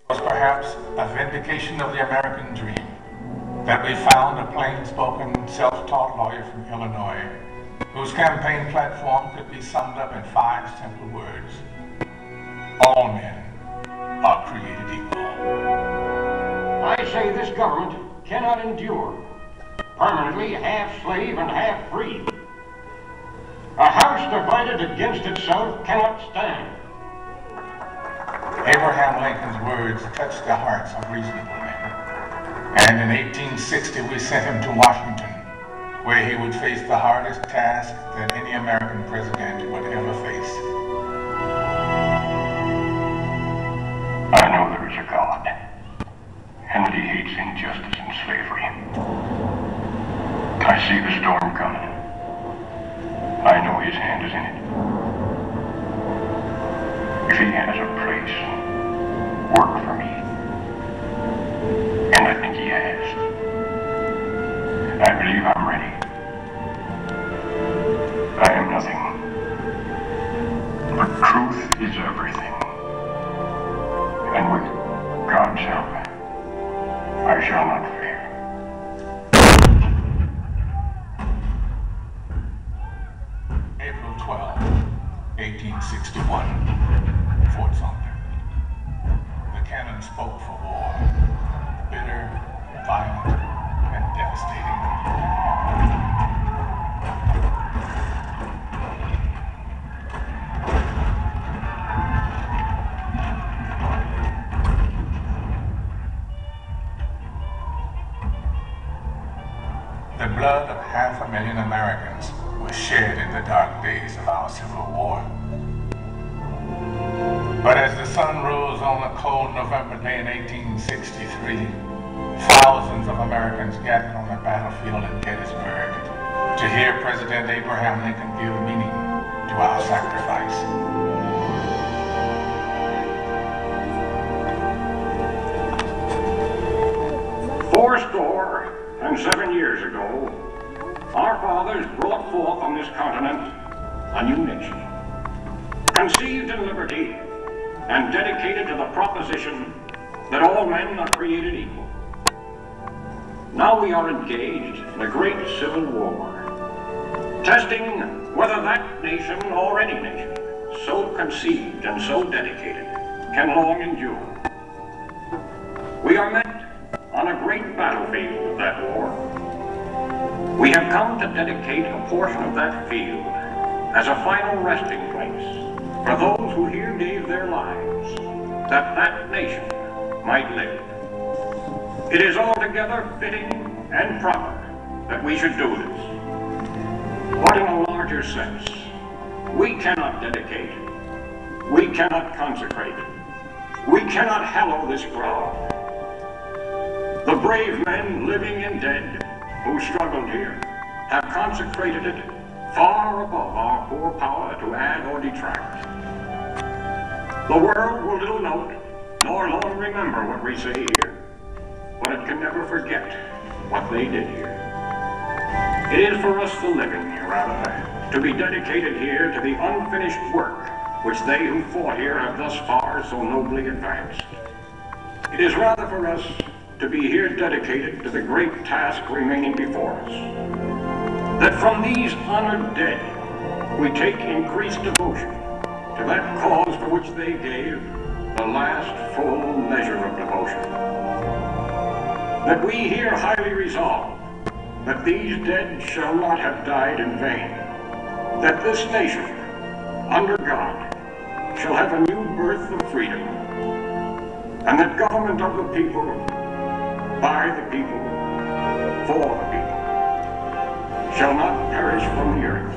was perhaps a vindication of the American dream that we found a plain-spoken, self-taught lawyer from Illinois whose campaign platform could be summed up in 5 simple words. All men are created equal. I say this government cannot endure permanently half slave and half free. A house divided against itself cannot stand. Abraham Lincoln's words touched the hearts of reasonable men. And in 1860 we sent him to Washington, where he would face the hardest task that any American president would ever face. I know there is a God, and that he hates injustice and slavery. I see the storm coming. I know his hand is in it. If he has a place, work for me. And I think he has. I believe I'm ready. I am nothing. But truth is everything. And with God's help, I shall not fear. April 12, 1861, Fort Sumter. The cannon spoke for war, bitter, violent, and devastating. The blood of 500,000 Americans was shed in the dark days of our Civil War. But as the sun rose on a cold November day in 1863, thousands of Americans gathered on the battlefield in Gettysburg to hear President Abraham Lincoln give meaning to our sacrifice. Fourscore and 7 years ago, our fathers brought forth on this continent a new nation, conceived in liberty and dedicated to the proposition that all men are created equal. Now we are engaged in a great civil war, testing whether that nation or any nation so conceived and so dedicated can long endure. We are met on a great battlefield of that war. We have come to dedicate a portion of that field as a final resting place for those who here gave their lives, that that nation might live. It is altogether fitting and proper that we should do this. But in a larger sense, we cannot dedicate, we cannot consecrate, we cannot hallow this ground. The brave men, living and dead, who struggled here, have consecrated it far above our poor power to add or detract. The world will little note, nor long remember what we say here, but it can never forget what they did here. It is for us the living, rather, to be dedicated here to the unfinished work which they who fought here have thus far so nobly advanced. It is rather for us to be here dedicated to the great task remaining before us, that from these honored dead we take increased devotion to that cause for which they gave the last full measure of devotion. That we here highly resolve that these dead shall not have died in vain, that this nation, under God, shall have a new birth of freedom, and that government of the people, by the people, for the people, shall not perish from the earth.